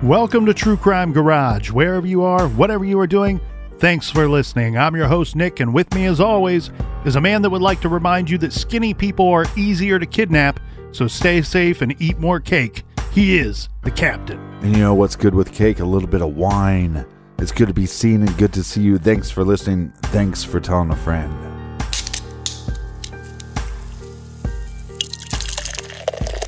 Welcome to True Crime Garage. Wherever you are, whatever you are doing, thanks for listening. I'm your host, Nick, and with me, as always, is a man that would like to remind you that skinny people are easier to kidnap, so stay safe and eat more cake. He is the captain. And you know what's good with cake? A little bit of wine. It's good to be seen and good to see you. Thanks for listening. Thanks for telling a friend.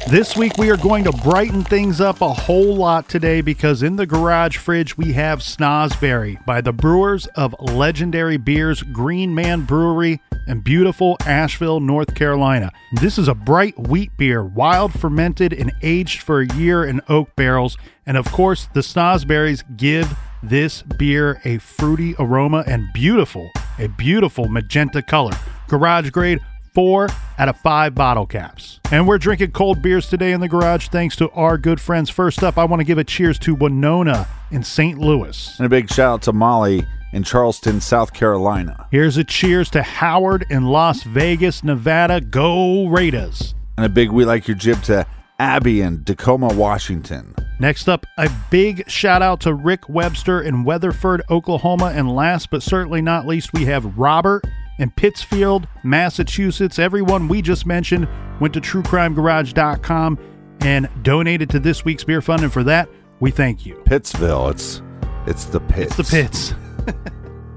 This week we are going to brighten things up a whole lot today because in the garage fridge we have Snosberry by the brewers of legendary beers Green Man Brewery in beautiful Asheville, North Carolina. This is a bright wheat beer, wild fermented and aged for a year in oak barrels. And of course, the Snosberries give this beer a fruity aroma and a beautiful magenta color. Garage grade, 4 out of 5 bottle caps. And we're drinking cold beers today in the garage thanks to our good friends. First up, I want to give a cheers to Winona in St. Louis. And a big shout out to Molly in Charleston, South Carolina. Here's a cheers to Howard in Las Vegas, Nevada. Go Raiders. And a big we like your jib to Abby in Tacoma, Washington. Next up, a big shout out to Rick Webster in Weatherford, Oklahoma. And last but certainly not least, we have Robert in Pittsfield, Massachusetts. Everyone we just mentioned went to truecrimegarage.com and donated to this week's beer fund, and for that, we thank you. Pittsville, it's the pits. It's the pits.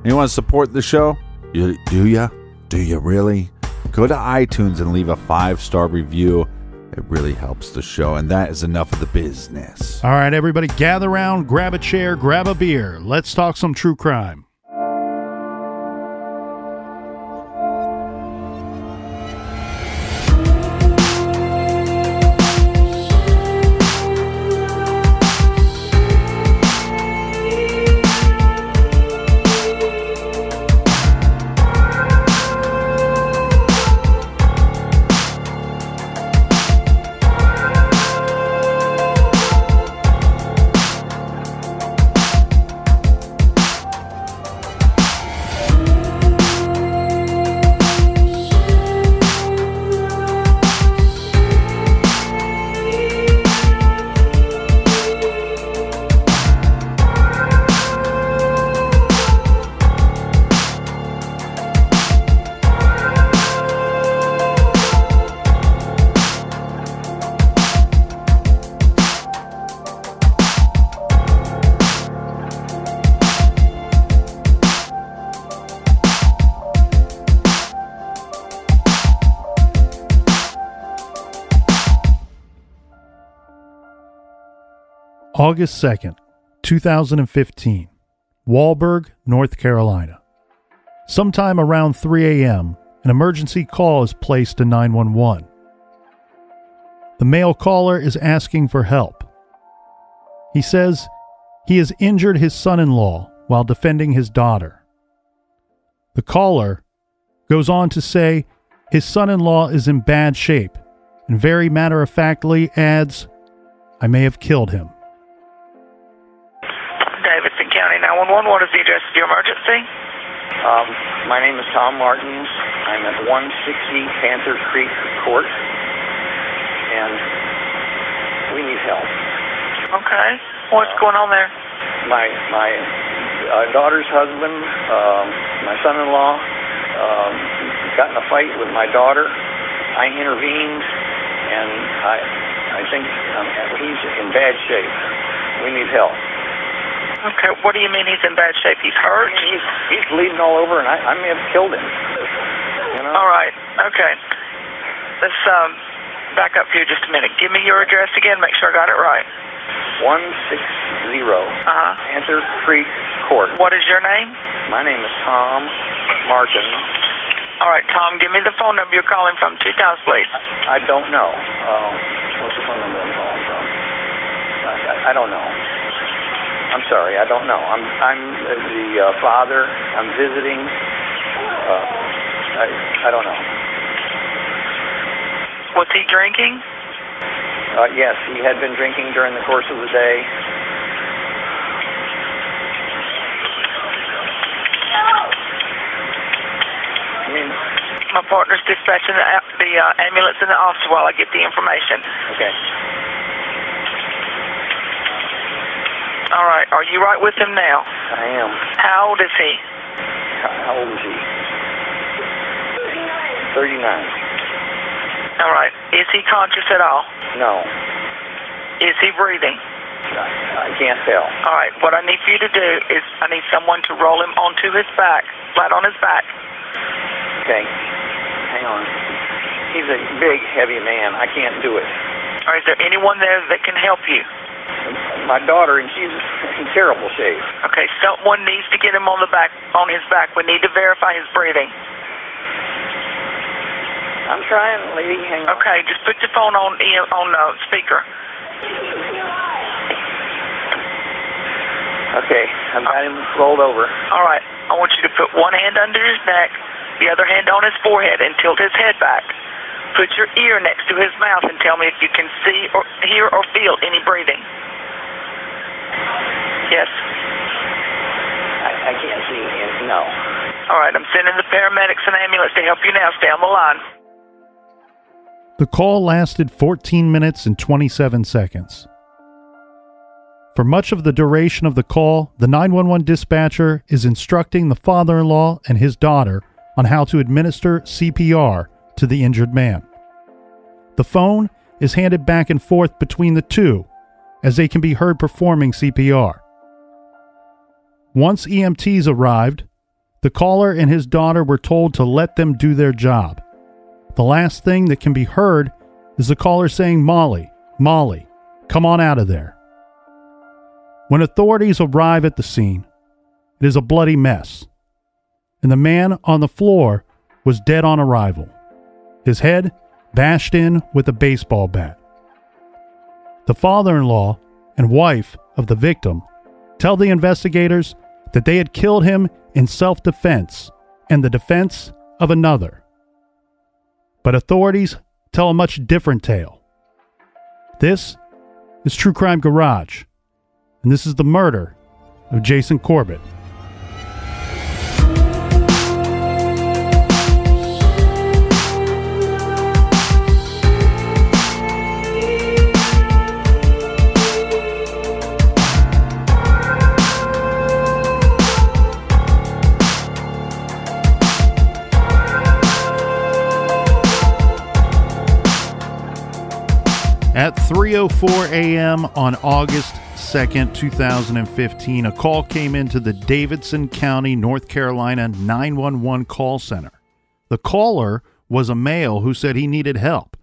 You want to support the show? Do you? Do you really? Go to iTunes and leave a 5-star review. It really helps the show, and that is enough of the business. All right, everybody, gather around, grab a chair, grab a beer. Let's talk some true crime. August 2nd, 2015, Walburg, North Carolina. Sometime around 3 a.m., an emergency call is placed to 911. The male caller is asking for help. He says he has injured his son-in-law while defending his daughter. The caller goes on to say his son-in-law is in bad shape and very matter-of-factly adds, "I may have killed him." Davidson County 911, what is the address of your emergency? My name is Tom Martins. I'm at 160 Panther Creek Court, and we need help. Okay. What's going on there? My daughter's husband, my son-in-law, got in a fight with my daughter. I intervened, and I think he's in bad shape. We need help. Okay, what do you mean he's in bad shape? He's hurt? He's bleeding all over, and I may have killed him. You know? All right, okay. Let's back up here just a minute. Give me your address again, make sure I got it right. 160 Panther Creek Court. What is your name? My name is Tom Martins. All right, Tom, give me the phone number you're calling from 2 times, please. I don't know. What's the phone number I'm calling from? I don't know. I'm sorry, I don't know. I'm the father. I'm visiting. I don't know. Was he drinking? Yes, he had been drinking during the course of the day. My partner's dispatching the ambulance in the office while I get the information. Okay. All right. Are you right with him now? I am. How old is he? How old is he? 39. All right. Is he conscious at all? No. Is he breathing? I can't tell. All right. What I need for you to do is I need someone to roll him onto his back, flat on his back. Okay. Hang on. He's a big, heavy man. I can't do it. Or is there anyone there that can help you? My daughter, and she's in terrible shape. Okay, someone needs to get him on his back. We need to verify his breathing. I'm trying, lady. Hang on. Okay, just put your phone on speaker. Okay, I've got him rolled over. All right, I want you to put one hand under his neck, the other hand on his forehead, and tilt his head back. Put your ear next to his mouth and tell me if you can see or hear or feel any breathing. Yes? I can't see him, no. All right, I'm sending the paramedics and ambulance to help you now. Stay on the line. The call lasted 14 minutes and 27 seconds. For much of the duration of the call, the 911 dispatcher is instructing the father-in-law and his daughter on how to administer CPR to the injured man. The phone is handed back and forth between the two as they can be heard performing CPR. Once EMTs arrived, the caller and his daughter were told to let them do their job. The last thing that can be heard is the caller saying, "Molly, Molly, come on out of there." When authorities arrive at the scene, it is a bloody mess, and the man on the floor was dead on arrival, his head bashed in with a baseball bat. The father-in-law and wife of the victim tell the investigators that they had killed him in self-defense and the defense of another. But authorities tell a much different tale. This is True Crime Garage, and this is the murder of Jason Corbett. At 3:04 a.m. on August 2nd, 2015, a call came into the Davidson County, North Carolina 911 call center. The caller was a male who said he needed help.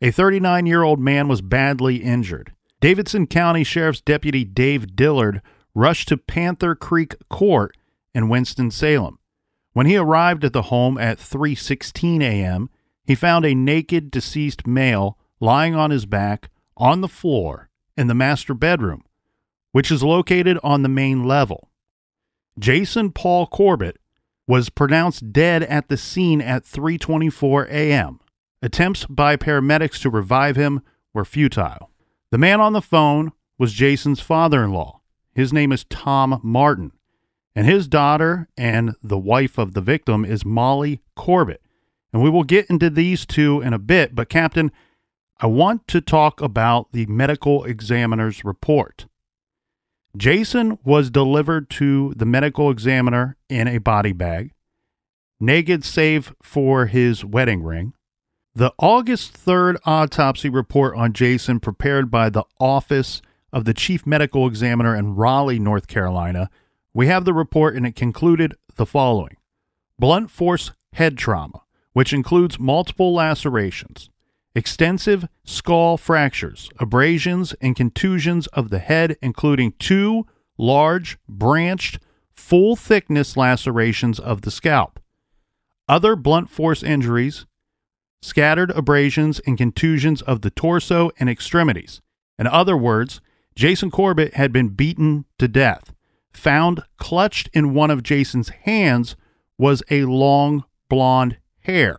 A 39-year-old man was badly injured. Davidson County Sheriff's Deputy Dave Dillard rushed to Panther Creek Court in Winston-Salem. When he arrived at the home at 3:16 a.m., he found a naked, deceased male lying on his back on the floor in the master bedroom, which is located on the main level. Jason Paul Corbett was pronounced dead at the scene at 3:24 a.m. Attempts by paramedics to revive him were futile. The man on the phone was Jason's father-in-law. His name is Tom Martin, and his daughter and the wife of the victim is Molly Corbett. And we will get into these two in a bit, but Captain, I want to talk about the medical examiner's report. Jason was delivered to the medical examiner in a body bag, naked save for his wedding ring. The August 3rd autopsy report on Jason, prepared by the Office of the Chief Medical Examiner in Raleigh, North Carolina, we have the report, and it concluded the following: blunt force head trauma, which includes multiple lacerations, extensive skull fractures, abrasions, and contusions of the head, including 2 large, branched, full-thickness lacerations of the scalp. Other blunt force injuries, scattered abrasions and contusions of the torso and extremities. In other words, Jason Corbett had been beaten to death. Found clutched in one of Jason's hands was a long blonde hair.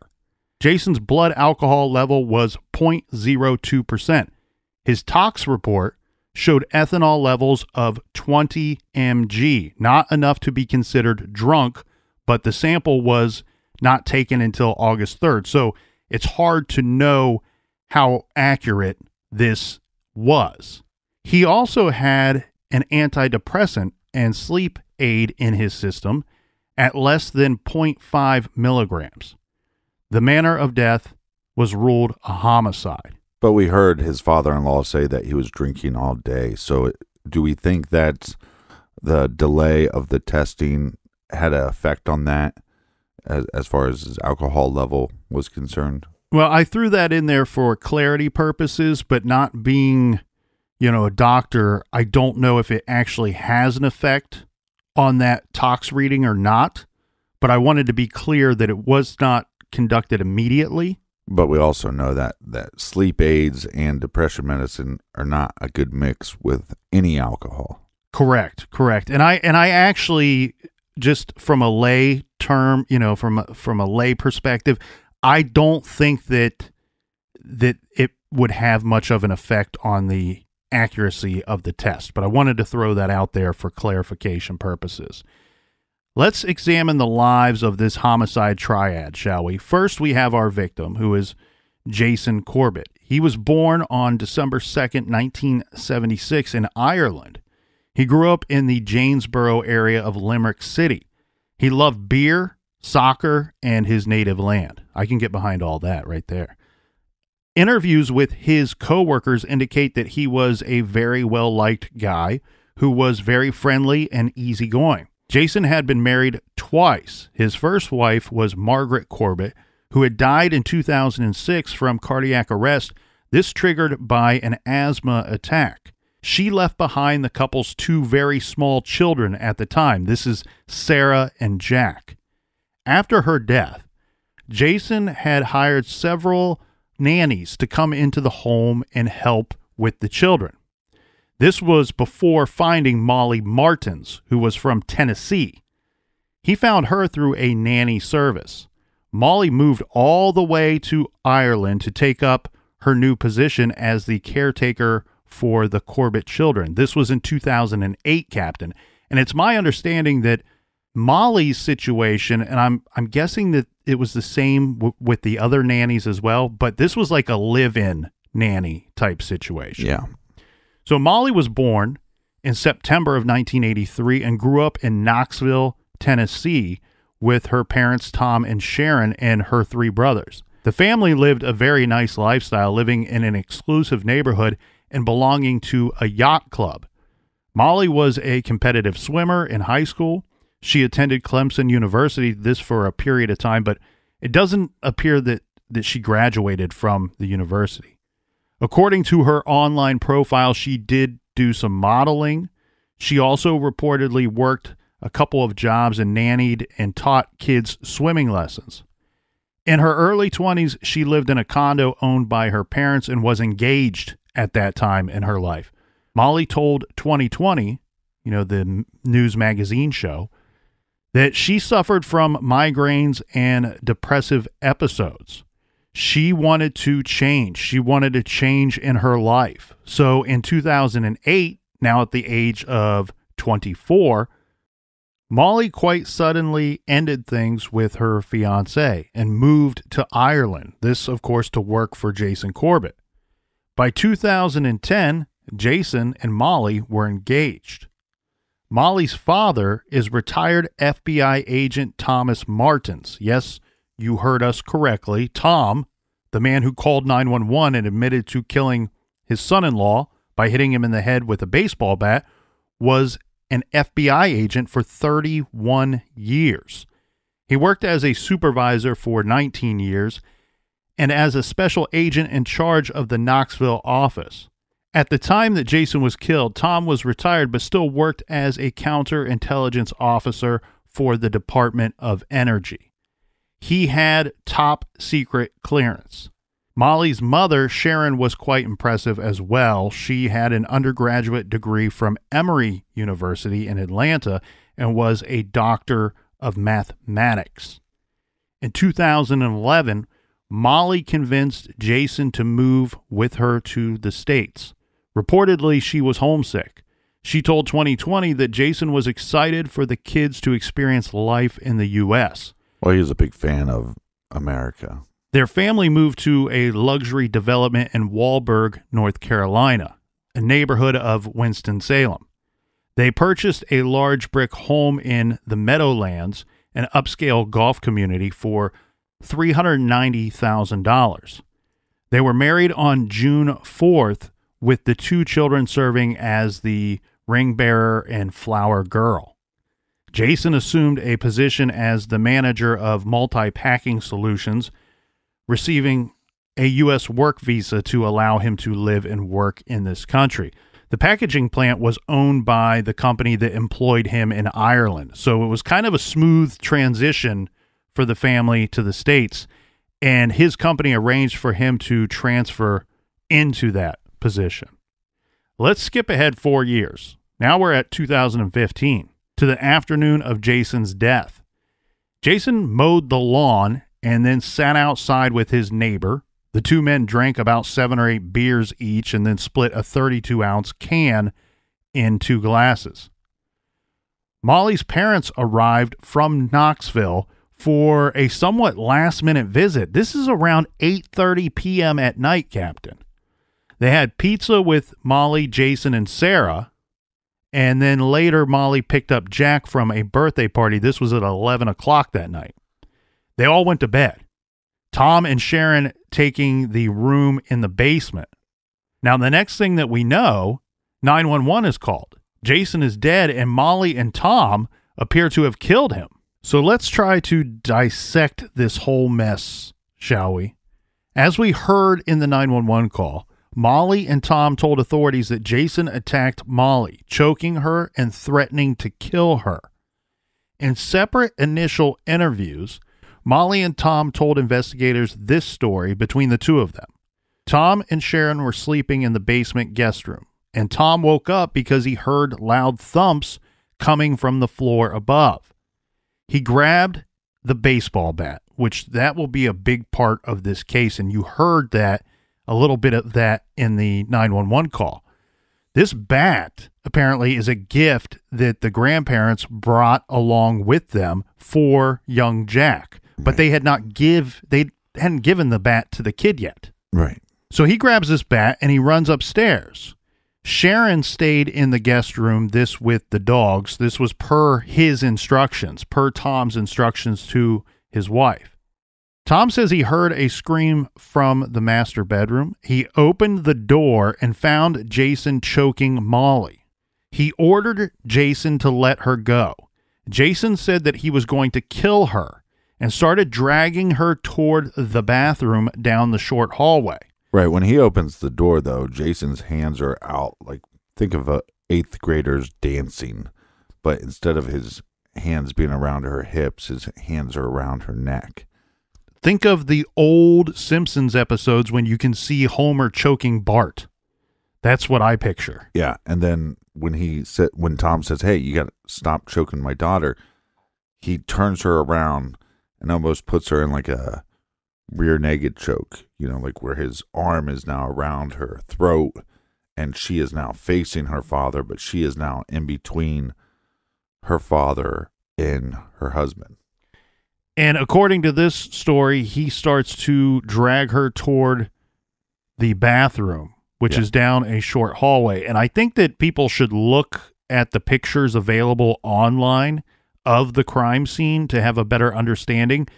Jason's blood alcohol level was 0.02%. His tox report showed ethanol levels of 20 mg, not enough to be considered drunk, but the sample was not taken until August 3rd. So it's hard to know how accurate this was. He also had an antidepressant and sleep aid in his system at less than 0.5 milligrams. The manner of death was ruled a homicide. But we heard his father-in-law say that he was drinking all day. So do we think that the delay of the testing had an effect on that as far as his alcohol level was concerned? Well, I threw that in there for clarity purposes, but not being, a doctor, I don't know if it actually has an effect on that tox reading or not. But I wanted to be clear that it was not conducted immediately. But we also know that sleep aids and depression medicine are not a good mix with any alcohol. Correct. And I actually, just from a lay term, from a lay perspective, I don't think that it would have much of an effect on the accuracy of the test. But I wanted to throw that out there for clarification purposes. Let's examine the lives of this homicide triad, shall we? First, we have our victim, who is Jason Corbett. He was born on December 2nd, 1976 in Ireland. He grew up in the Janesboro area of Limerick City. He loved beer, soccer, and his native land. I can get behind all that right there. Interviews with his coworkers indicate that he was a very well-liked guy who was very friendly and easygoing. Jason had been married twice. His first wife was Margaret Corbett, who had died in 2006 from cardiac arrest, this triggered by an asthma attack. She left behind the couple's two very small children at the time. This is Sarah and Jack. After her death, Jason had hired several nannies to come into the home and help with the children. This was before finding Molly Martins, who was from Tennessee. He found her through a nanny service. Molly moved all the way to Ireland to take up her new position as the caretaker for the Corbett children. This was in 2008, Captain. And it's my understanding that Molly's situation, and I'm guessing that it was the same with the other nannies as well, but this was like a live-in nanny type situation. Yeah. So Molly was born in September of 1983 and grew up in Knoxville, Tennessee, with her parents Tom and Sharon and her three brothers. The family lived a very nice lifestyle, living in an exclusive neighborhood and belonging to a yacht club. Molly was a competitive swimmer in high school. She attended Clemson University, this for a period of time, but it doesn't appear that she graduated from the university. According to her online profile, she did do some modeling. She also reportedly worked a couple of jobs and nannied and taught kids swimming lessons. In her early 20s, she lived in a condo owned by her parents and was engaged at that time in her life. Molly told 2020, the news magazine show, that she suffered from migraines and depressive episodes. She wanted to change. She wanted a change in her life. So in 2008, now at the age of 24, Molly quite suddenly ended things with her fiancé and moved to Ireland. This, of course, to work for Jason Corbett. By 2010, Jason and Molly were engaged. Molly's father is retired FBI agent Thomas Martins. Yes, you heard us correctly. Tom, the man who called 911 and admitted to killing his son-in-law by hitting him in the head with a baseball bat, was an FBI agent for 31 years. He worked as a supervisor for 19 years and as a special agent in charge of the Knoxville office. At the time that Jason was killed, Tom was retired but still worked as a counterintelligence officer for the Department of Energy. He had top secret clearance. Molly's mother, Sharon, was quite impressive as well. She had an undergraduate degree from Emory University in Atlanta and was a doctor of mathematics. In 2011, Molly convinced Jason to move with her to the States. Reportedly, she was homesick. She told 2020 that Jason was excited for the kids to experience life in the U.S. Well, he was a big fan of America. Their family moved to a luxury development in Walburg, North Carolina, a neighborhood of Winston-Salem. They purchased a large brick home in the Meadowlands, an upscale golf community, for $390,000. They were married on June 4th, with the 2 children serving as the ring bearer and flower girl. Jason assumed a position as the manager of multi-packing solutions, receiving a U.S. work visa to allow him to live and work in this country. The packaging plant was owned by the company that employed him in Ireland, so it was kind of a smooth transition for the family to the States, and his company arranged for him to transfer into that position. Let's skip ahead 4 years. Now we're at 2015, to the afternoon of Jason's death. Jason mowed the lawn and then sat outside with his neighbor. The 2 men drank about 7 or 8 beers each and then split a 32-ounce can in 2 glasses. Molly's parents arrived from Knoxville for a somewhat last-minute visit. This is around 8:30 p.m. at night, Captain. They had pizza with Molly, Jason, and Sarah, and then later Molly picked up Jack from a birthday party. This was at 11 o'clock that night. They all went to bed, Tom and Sharon taking the room in the basement. Now, the next thing that we know, 911 is called. Jason is dead, and Molly and Tom appear to have killed him. So let's try to dissect this whole mess, shall we? As we heard in the 911 call, Molly and Tom told authorities that Jason attacked Molly, choking her and threatening to kill her. In separate initial interviews, Molly and Tom told investigators this story between the 2 of them. Tom and Sharon were sleeping in the basement guest room, and Tom woke up because he heard loud thumps coming from the floor above. He grabbed the baseball bat, which that will be a big part of this case, and you heard that, a little bit of that in the 911 call. This bat apparently is a gift that the grandparents brought along with them for young Jack, but they hadn't given the bat to the kid yet. Right. So he grabs this bat and he runs upstairs. Sharon stayed in the guest room, this with the dogs. This was per his instructions, per Tom's instructions to his wife. Tom says he heard a scream from the master bedroom. He opened the door and found Jason choking Molly. He ordered Jason to let her go. Jason said that he was going to kill her and started dragging her toward the bathroom down the short hallway. Right. When he opens the door, though, Jason's hands are out. Like, think of a 8th grader's dancing, but instead of his hands being around her hips, his hands are around her neck. Think of the old Simpsons episodes when you can see Homer choking Bart. That's what I picture. Yeah, and then when Tom says, "Hey, you got to stop choking my daughter," he turns her around and almost puts her in like a rear-naked choke, like where his arm is now around her throat, and she is now facing her father, but she is now in between her father and her husband. And according to this story, he starts to drag her toward the bathroom, which is down a short hallway. And I think that people should look at the pictures available online of the crime scene to have a better understanding.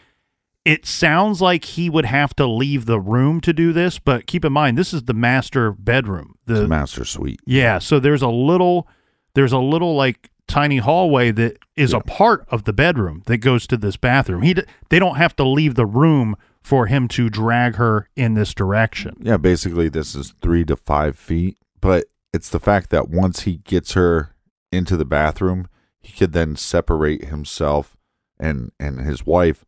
It sounds like he would have to leave the room to do this, but keep in mind, this is the master bedroom. The master suite. Yeah, so there's a little like tiny hallway that is a part of the bedroom that goes to this bathroom. They don't have to leave the room for him to drag her in this direction. Yeah, basically this is 3 to 5 feet, but it's the fact that once he gets her into the bathroom, he could then separate himself and his wife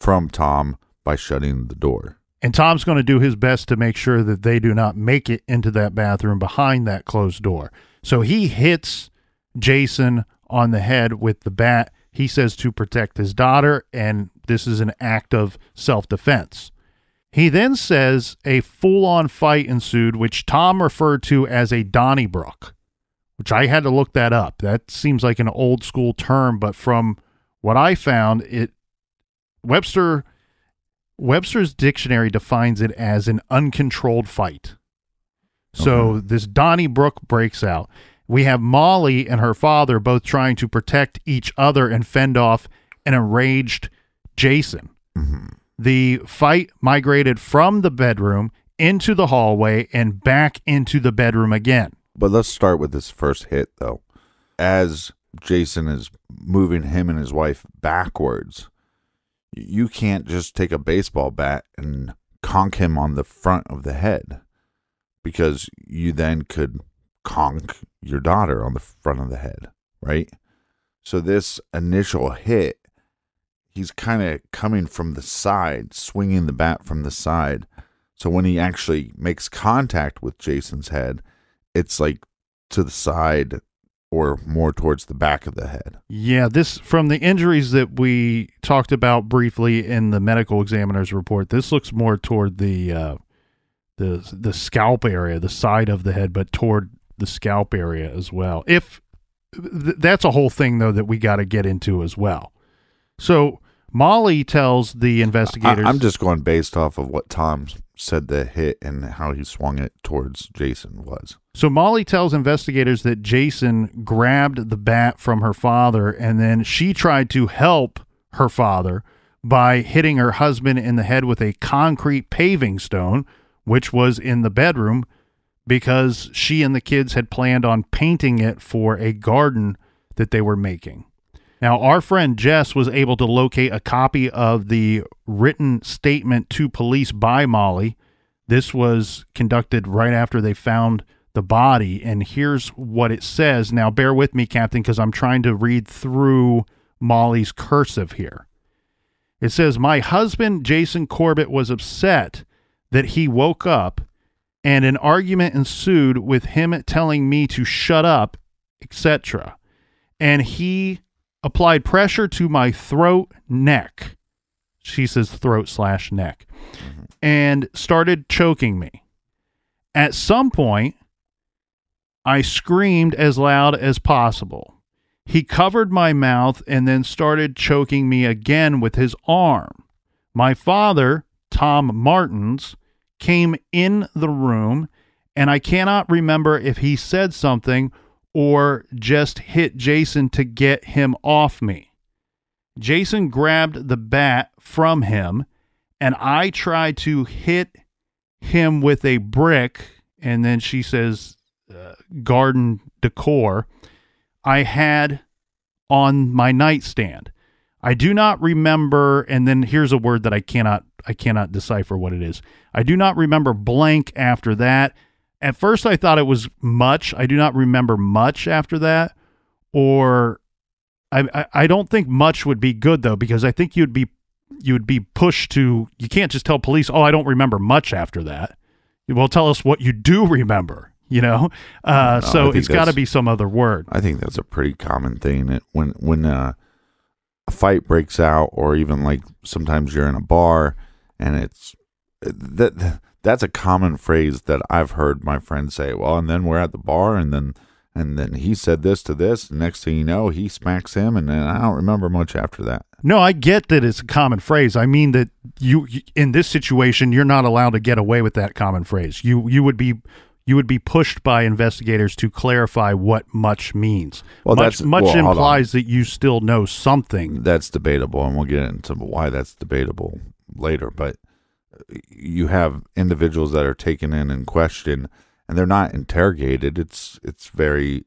from Tom by shutting the door. And Tom's going to do his best to make sure that they do not make it into that bathroom behind that closed door. So he hits Jason on the head with the bat. He says to protect his daughter, and this is an act of self-defense. He then says a full-on fight ensued, which Tom referred to as a Donnybrook, which I had to look that up. That seems like an old-school term, but from what I found, Webster's dictionary defines it as an uncontrolled fight. So this Donnybrook breaks out. We have Molly and her father both trying to protect each other and fend off an enraged Jason. Mm-hmm. The fight migrated from the bedroom into the hallway and back into the bedroom again. But let's start with this first hit, though. As Jason is moving him and his wife backwards, you can't just take a baseball bat and conk him on the front of the head, because you then could conk your daughter on the front of the head, right? So this initial hit, he's kind of coming from the side, swinging the bat from the side. So when he actually makes contact with Jason's head, it's like to the side or more towards the back of the head. Yeah, this, from the injuries that we talked about briefly in the medical examiner's report, this looks more toward the scalp area, the side of the head, but toward the scalp area as well. If that's a whole thing, though, that we got to get into as well. So Molly tells the investigators... I'm just going based off of what Tom said the hit and how he swung it towards Jason was. So Molly tells investigators that Jason grabbed the bat from her father, and then she tried to help her father by hitting her husband in the head with a concrete paving stone, which was in the bedroom, because she and the kids had planned on painting it for a garden that they were making. Now, our friend Jess was able to locate a copy of the written statement to police by Molly. This was conducted right after they found the body, and here's what it says. Now, bear with me, Captain, because I'm trying to read through Molly's cursive here. It says, "My husband, Jason Corbett, was upset that he woke up and an argument ensued with him telling me to shut up, etc. And he applied pressure to my throat, neck." She says throat/neck. Mm-hmm. And started choking me. At some point, I screamed as loud as possible. He covered my mouth and then started choking me again with his arm. My father, Tom Martins, came in the room, and I cannot remember if he said something or just hit Jason to get him off me. Jason grabbed the bat from him, and I tried to hit him with a brick, and then she says garden decor I had on my nightstand. I do not remember, and then here's a word that I cannot decipher what it is. I do not remember blank after that. At first I thought it was much. I do not remember much after that. Or I don't think much would be good, though, because I think you'd be pushed to, you can't just tell police, "Oh, I don't remember much after that." Well, tell us what you do remember, you know? So it's got to be some other word. I think that's a pretty common thing. When a fight breaks out, or even like sometimes you're in a bar and that's a common phrase that I've heard my friends say. Well, and then we're at the bar, and then he said this to this. And next thing you know, he smacks him, and then I don't remember much after that. No, I get that it's a common phrase. I mean that you in this situation, you're not allowed to get away with that common phrase. You would be pushed by investigators to clarify what much means. Well, much implies that you still know something. That's debatable, and we'll get into why that's debatable later. But you have individuals that are taken in and questioned, and they're not interrogated. It's very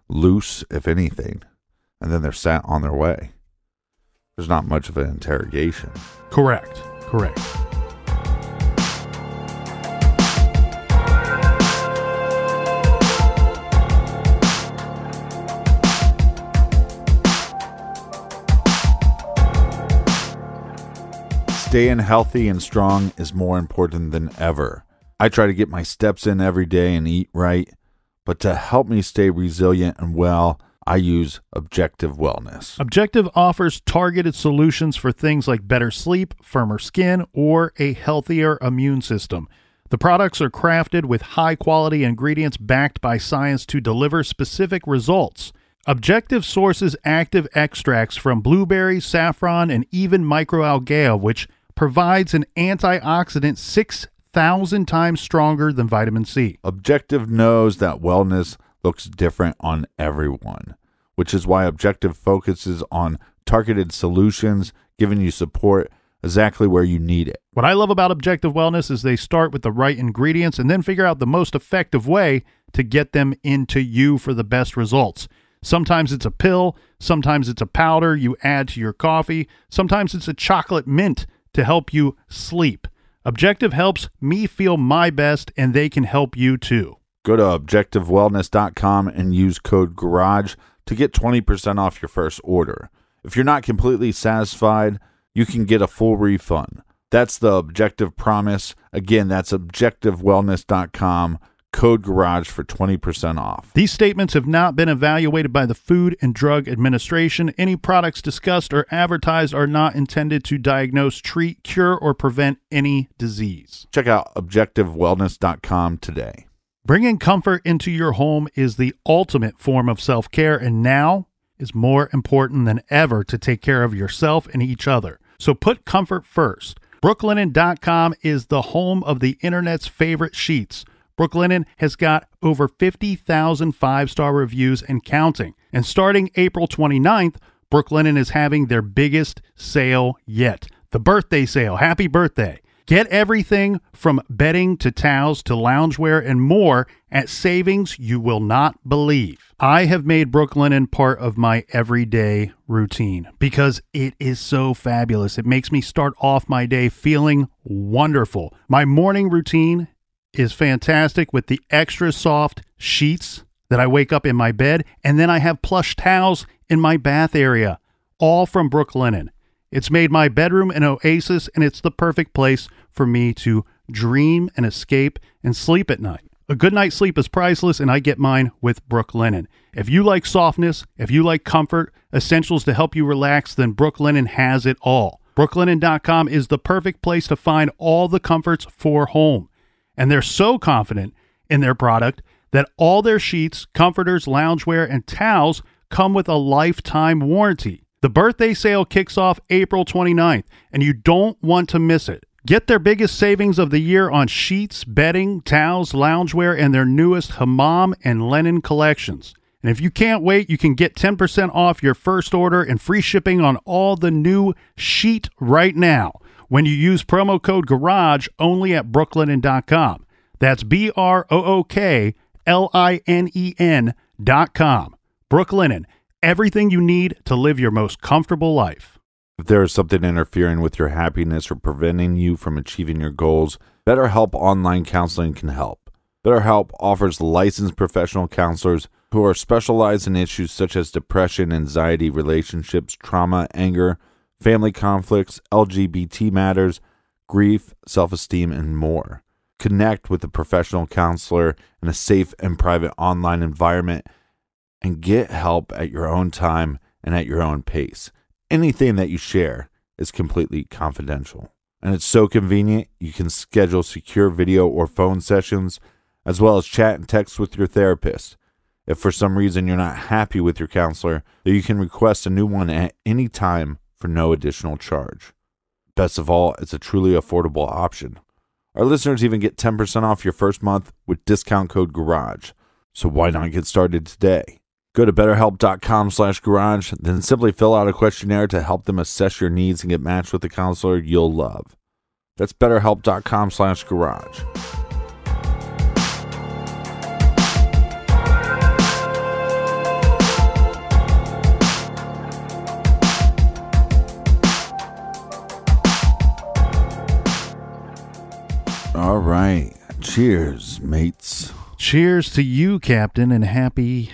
loose, if anything, and then they're sent on their way. There's not much of an interrogation. Correct. Staying healthy and strong is more important than ever. I try to get my steps in every day and eat right, but to help me stay resilient and well, I use Objective Wellness. Objective offers targeted solutions for things like better sleep, firmer skin, or a healthier immune system. The products are crafted with high-quality ingredients backed by science to deliver specific results. Objective sources active extracts from blueberries, saffron, and even microalgae, which provides an antioxidant 6,000 times stronger than vitamin C. Objective knows that wellness looks different on everyone, which is why Objective focuses on targeted solutions, giving you support exactly where you need it. What I love about Objective Wellness is they start with the right ingredients and then figure out the most effective way to get them into you for the best results. Sometimes it's a pill, sometimes it's a powder you add to your coffee, sometimes it's a chocolate mint to help you sleep. Objective helps me feel my best, and they can help you too. Go to objectivewellness.com and use code GARAGE to get 20% off your first order. If you're not completely satisfied, you can get a full refund. That's the Objective promise. Again, that's objectivewellness.com. Code GARAGE for 20% off. These statements have not been evaluated by the Food and Drug Administration. Any products discussed or advertised are not intended to diagnose, treat, cure, or prevent any disease. Check out objectivewellness.com today. Bringing comfort into your home is the ultimate form of self-care, and now is more important than ever to take care of yourself and each other. So put comfort first. Brooklinen.com is the home of the internet's favorite sheets. Brooklinen has got over 50,000 five-star reviews and counting. And starting April 29th, Brooklinen is having their biggest sale yet. The birthday sale. Happy birthday. Get everything from bedding to towels to loungewear and more at savings you will not believe. I have made Brooklinen part of my everyday routine because it is so fabulous. It makes me start off my day feeling wonderful. My morning routine is fantastic with the extra soft sheets that I wake up in my bed, and then I have plush towels in my bath area, all from Brooklinen. It's made my bedroom an oasis, and it's the perfect place for me to dream and escape and sleep at night. A good night's sleep is priceless, and I get mine with Brooklinen. If you like softness, if you like comfort, essentials to help you relax, then Brooklinen has it all. Brooklinen.com is the perfect place to find all the comforts for home. And they're so confident in their product that all their sheets, comforters, loungewear, and towels come with a lifetime warranty. The birthday sale kicks off April 29th, and you don't want to miss it. Get their biggest savings of the year on sheets, bedding, towels, loungewear, and their newest hammam and linen collections. And if you can't wait, you can get 10% off your first order and free shipping on all the new sheet right now when you use promo code GARAGE only at brooklinen.com. That's BROOKLINEN.com. Brooklinen, everything you need to live your most comfortable life. If there is something interfering with your happiness or preventing you from achieving your goals, BetterHelp Online Counseling can help. BetterHelp offers licensed professional counselors who are specialized in issues such as depression, anxiety, relationships, trauma, anger, family conflicts, LGBT matters, grief, self-esteem, and more. Connect with a professional counselor in a safe and private online environment and get help at your own time and at your own pace. Anything that you share is completely confidential. And it's so convenient, you can schedule secure video or phone sessions, as well as chat and text with your therapist. If for some reason you're not happy with your counselor, then you can request a new one at any time for no additional charge. Best of all, it's a truly affordable option. Our listeners even get 10% off your first month with discount code GARAGE. So why not get started today? Go to betterhelp.com/garage, then simply fill out a questionnaire to help them assess your needs and get matched with a counselor you'll love. That's betterhelp.com/garage. All right. Cheers, mates. Cheers to you, Captain, and happy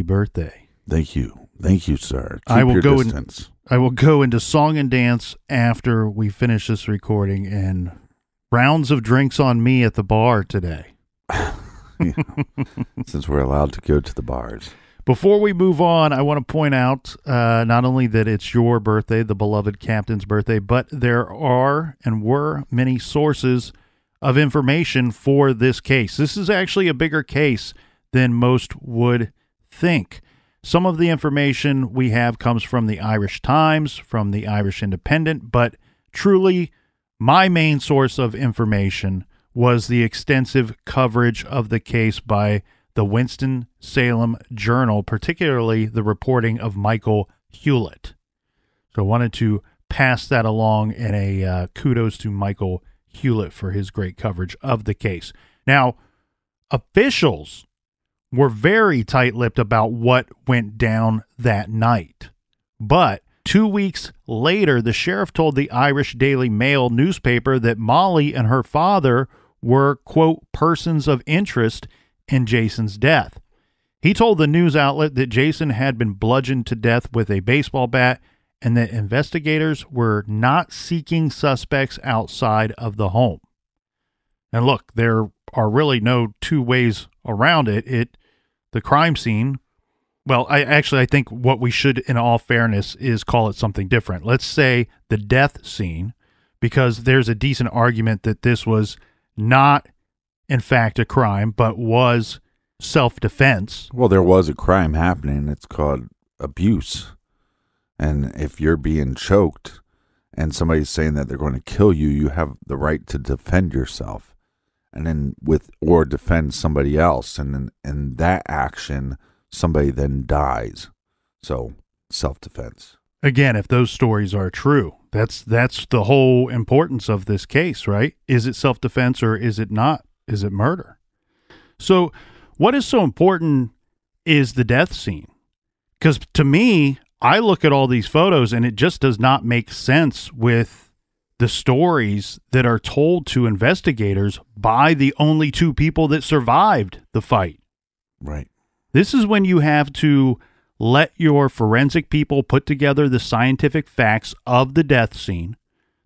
birthday. Thank you. Thank you, sir. Keep I will your go distance. I will go into song and dance after we finish this recording, and rounds of drinks on me at the bar today. Since we're allowed to go to the bars. Before we move on, I want to point out not only that it's your birthday, the beloved Captain's birthday, but there are and were many sources of information for this case. This is actually a bigger case than most would think. Some of the information we have comes from the Irish Times, from the Irish Independent, but truly my main source of information was the extensive coverage of the case by the Winston-Salem Journal, particularly the reporting of Michael Hewlett. So I wanted to pass that along, and a kudos to Michael Hewlett for his great coverage of the case. Now, officials were very tight-lipped about what went down that night. But 2 weeks later, the sheriff told the Irish Daily Mail newspaper that Molly and her father were, quote, persons of interest in Jason's death. He told the news outlet that Jason had been bludgeoned to death with a baseball bat and that investigators were not seeking suspects outside of the home. And look, there are really no two ways around it. The crime scene, well, I think what we should, in all fairness, is call it something different. Let's say the death scene, because there's a decent argument that this was not, in fact, a crime, but was self-defense. Well, there was a crime happening. It's called abuse. And if you're being choked and somebody's saying that they're going to kill you, you have the right to defend yourself. And then or defend somebody else. And then in that action, somebody then dies. So, self-defense. Again, if those stories are true, that's the whole importance of this case, right? Is it self-defense or is it not? Is it murder? So, what is so important is the death scene. Because to me, I look at all these photos and it just does not make sense with the stories that are told to investigators by the only two people that survived the fight. Right. This is when you have to let your forensic people put together the scientific facts of the death scene,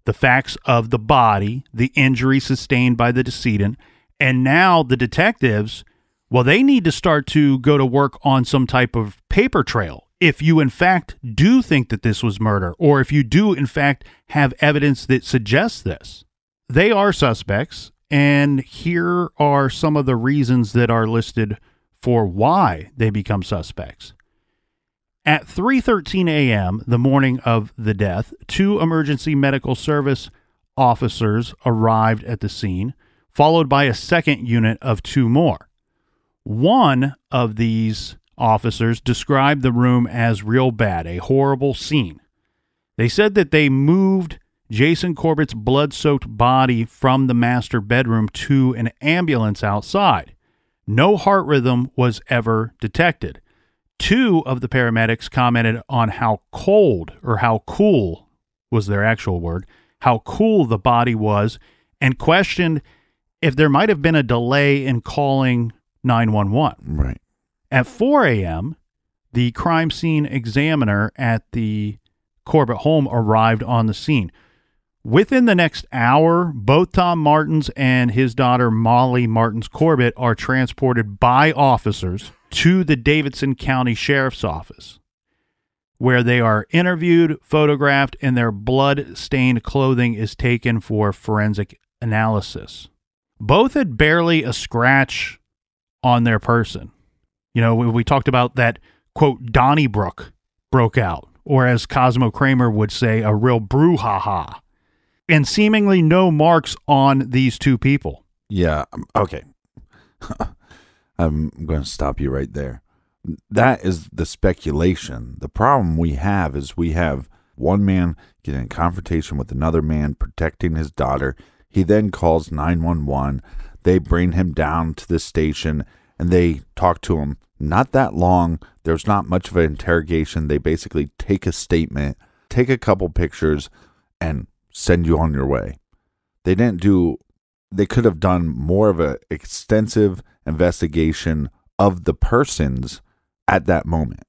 the facts of the body, the injury sustained by the decedent, and now the detectives, well, they need to start to go to work on some type of paper trail. If you, in fact, do think that this was murder, or if you do, in fact, have evidence that suggests this. They are suspects, and here are some of the reasons that are listed for why they become suspects. At 3:13 a.m., the morning of the death, 2 emergency medical service officers arrived at the scene, followed by a second unit of 2 more. One of these officers described the room as real bad, a horrible scene. They said that they moved Jason Corbett's blood-soaked body from the master bedroom to an ambulance outside. No heart rhythm was ever detected. 2 of the paramedics commented on how cold, or how cool was their actual word, how cool the body was, and questioned if there might have been a delay in calling 911. Right. At 4 a.m., the crime scene examiner at the Corbett home arrived on the scene. Within the next hour, both Tom Martins and his daughter Molly Martins Corbett are transported by officers to the Davidson County Sheriff's Office, where they are interviewed, photographed, and their blood-stained clothing is taken for forensic analysis. Both had barely a scratch on their person. You know, we talked about that, quote, Donnybrook broke out, or as Cosmo Kramer would say, a real brouhaha. And seemingly no marks on these 2 people. Yeah, okay. I'm going to stop you right there. That is the speculation. The problem we have is we have one man getting in confrontation with another man protecting his daughter. He then calls 911. They bring him down to the station and they talk to him. Not that long. There's not much of an interrogation. They basically take a statement, take a couple pictures, and send you on your way. They could have done more of an extensive investigation of the persons at that moment.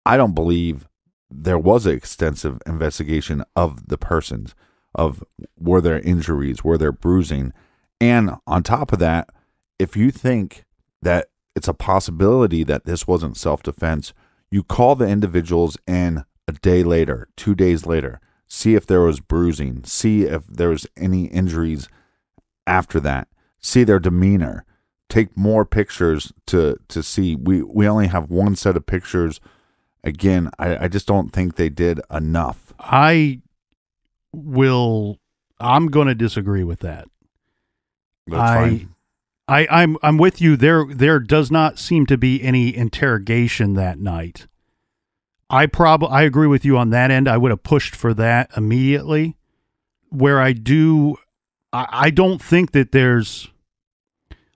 I don't believe there was an extensive investigation of the persons, of were there injuries, were there bruising. And on top of that, if you think that it's a possibility that this wasn't self-defense, you call the individuals in a day later, 2 days later, see if there was bruising, see if there was any injuries after that, see their demeanor, take more pictures to see. We only have one set of pictures. Again, I just don't think they did enough. I'm going to disagree with that. That's fine. I'm with you. There does not seem to be any interrogation that night. I agree with you on that end. I would have pushed for that immediately. Where I don't think that there's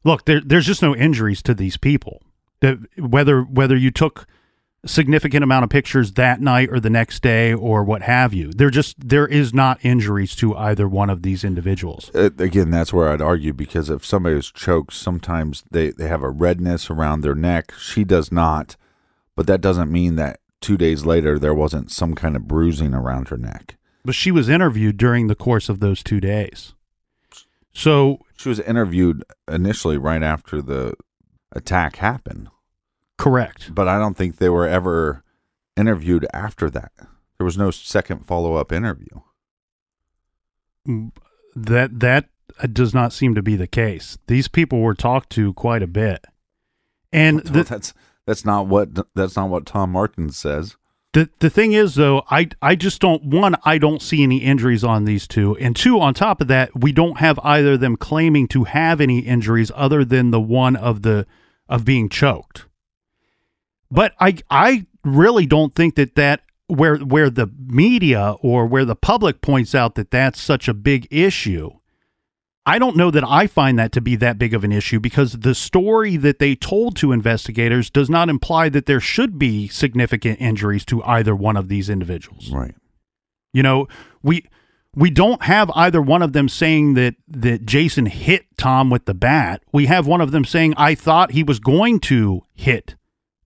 just no injuries to these people. That whether you took a significant amount of pictures that night or the next day or what have you, there is not injuries to either one of these individuals. Again, that's where I'd argue, because if somebody is choked, sometimes they have a redness around their neck. She does not, but that doesn't mean that 2 days later there wasn't some kind of bruising around her neck. But she was interviewed during the course of those 2 days. So she was interviewed initially right after the attack happened. Correct. But I don't think they were ever interviewed after that. There was no second follow-up interview. That does not seem to be the case. These people were talked to quite a bit. And that's not what Tom Martin says. The thing is, though, I just I don't see any injuries on these two. And two, on top of that, we don't have either of them claiming to have any injuries other than the one of being choked. But I really don't think that where the media or where the public points out that that's such a big issue, I don't know that I find that to be that big of an issue, because the story that they told to investigators does not imply that there should be significant injuries to either one of these individuals. Right. You know, we don't have either one of them saying that Jason hit Tom with the bat. We have one of them saying, I thought he was going to hit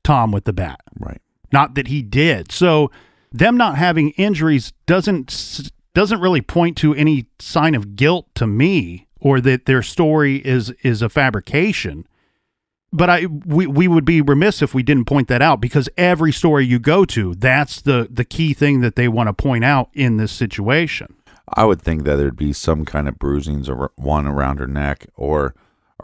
Tom with the bat. Right. Not that he did. So them not having injuries doesn't really point to any sign of guilt to me, or that their story is a fabrication. But we would be remiss if we didn't point that out, because every story you go to, that's the key thing that they want to point out in this situation. I would think that there'd be some kind of bruisings, one around her neck or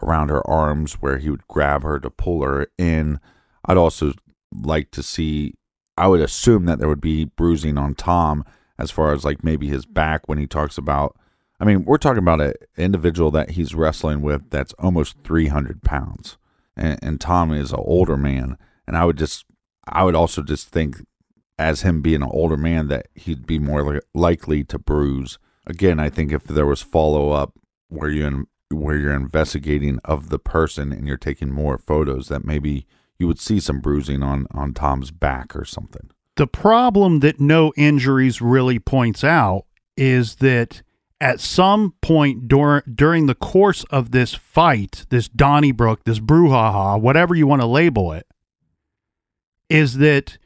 around her arms, where he would grab her to pull her in. I'd also like to see, I would assume that there would be bruising on Tom, as far as like maybe his back, when he talks about, I mean, we're talking about an individual that he's wrestling with that's almost 300 pounds. And Tom is an older man. And I would also just think, as him being an older man, that he'd be more likely to bruise. Again, I think if there was follow-up where you're investigating of the person and you're taking more photos, that maybe you would see some bruising on Tom's back or something. The problem that no injuries really points out is that at some point during the course of this fight, this Donnybrook, this brouhaha, whatever you want to label it, is that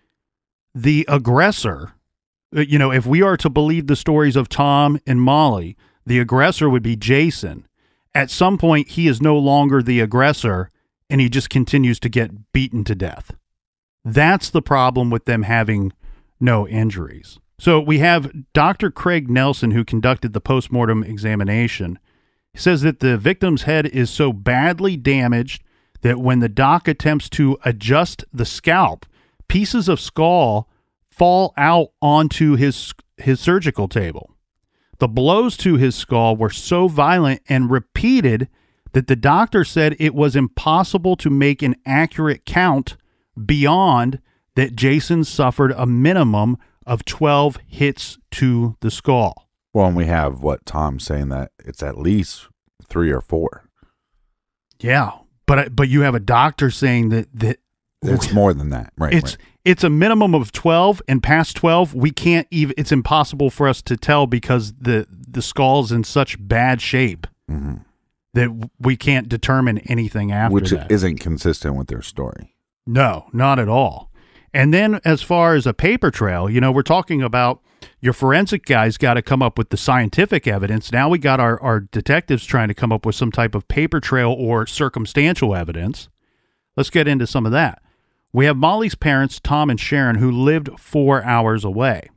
the aggressor, you know, if we are to believe the stories of Tom and Molly, the aggressor would be Jason. At some point, he is no longer the aggressor, and he just continues to get beaten to death. That's the problem with them having no injuries. So we have Dr. Craig Nelson, who conducted the postmortem examination. He says that the victim's head is so badly damaged that when the doc attempts to adjust the scalp, pieces of skull fall out onto his surgical table. The blows to his skull were so violent and repeated that the doctor said it was impossible to make an accurate count beyond that Jason suffered a minimum of 12 hits to the skull. Well, and we have Tom's saying that it's at least 3 or 4. Yeah, but you have a doctor saying that it's more than that, right? It's a minimum of 12, and past 12, we can't even. It's impossible for us to tell, because the skull's in such bad shape that we can't determine anything after Which that. Isn't consistent with their story. No, not at all. And then as far as a paper trail, you know, we're talking about your forensic guys got to come up with the scientific evidence. Now we got our detectives trying to come up with some type of paper trail or circumstantial evidence. Let's get into some of that. We have Molly's parents, Tom and Sharon, who lived 4 hours away.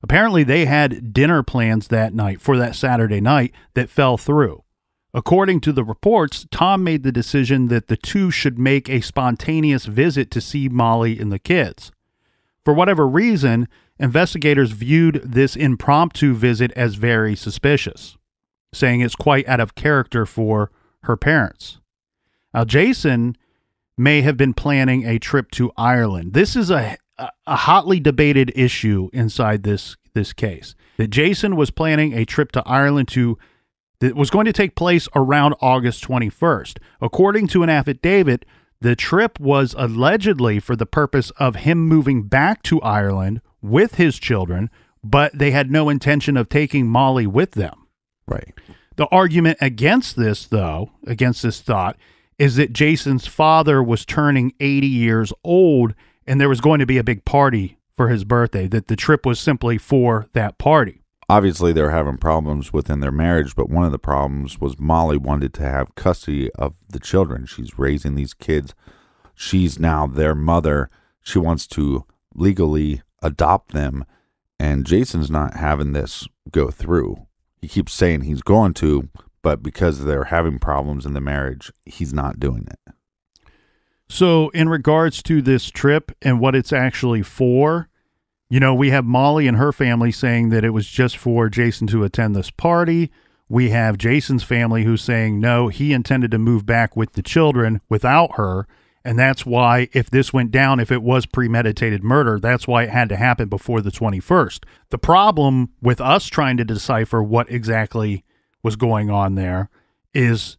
Apparently they had dinner plans that night for that Saturday night that fell through. According to the reports, Tom made the decision that the two should make a spontaneous visit to see Molly and the kids. For whatever reason, investigators viewed this impromptu visit as very suspicious, saying it's quite out of character for her parents. Now, Jason may have been planning a trip to Ireland. This is a hotly debated issue inside this case. That Jason was planning a trip to Ireland that was going to take place around August 21st. According to an affidavit, the trip was allegedly for the purpose of him moving back to Ireland with his children, but they had no intention of taking Molly with them. Right. The argument against this thought, is that Jason's father was turning 80 years old and there was going to be a big party for his birthday, that the trip was simply for that party. Obviously, they're having problems within their marriage, but one of the problems was Molly wanted to have custody of the children. She's raising these kids. She's now their mother. She wants to legally adopt them, and Jason's not having this go through. He keeps saying he's going to, but because they're having problems in the marriage, he's not doing it. So in regards to this trip and what it's actually for, we have Molly and her family saying that it was just for Jason to attend this party. We have Jason's family who's saying, no, he intended to move back with the children without her. And that's why if this went down, if it was premeditated murder, that's why it had to happen before the 21st. The problem with us trying to decipher what exactly was going on there is,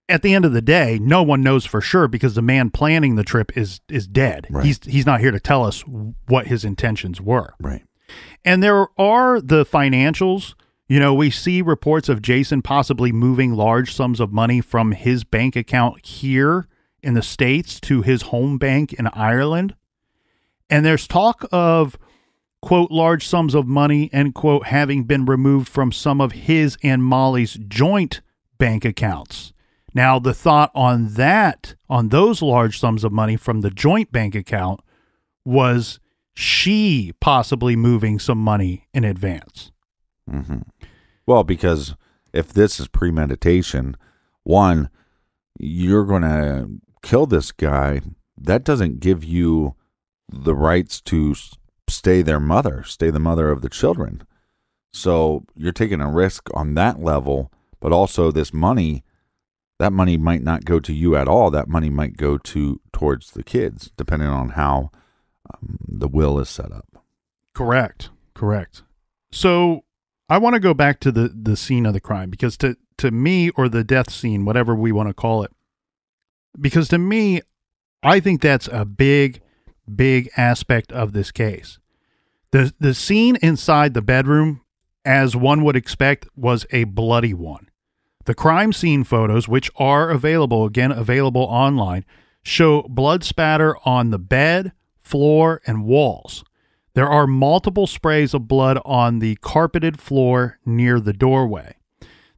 at the end of the day, no one knows for sure because the man planning the trip is dead. Right. He's not here to tell us what his intentions were. Right. And there are the financials. We see reports of Jason possibly moving large sums of money from his bank account here in the States to his home bank in Ireland. And there's talk of, quote, large sums of money, end quote, having been removed from some of his and Molly's joint bank accounts. Now, the thought on those large sums of money from the joint bank account was she possibly moving some money in advance. Mm-hmm. Well, because if this is premeditation, one, you're going to kill this guy. That doesn't give you the rights to stay the mother of the children. So you're taking a risk on that level, but also this money, that money might not go to you at all. That money might go towards the kids, depending on how the will is set up. Correct. So I want to go back to the scene of the crime, because to me, or the death scene, whatever we want to call it, because to me, I think that's a big aspect of this case. The scene inside the bedroom, as one would expect, was a bloody one. The crime scene photos, which are available online, show blood spatter on the bed, floor, and walls. There are multiple sprays of blood on the carpeted floor near the doorway.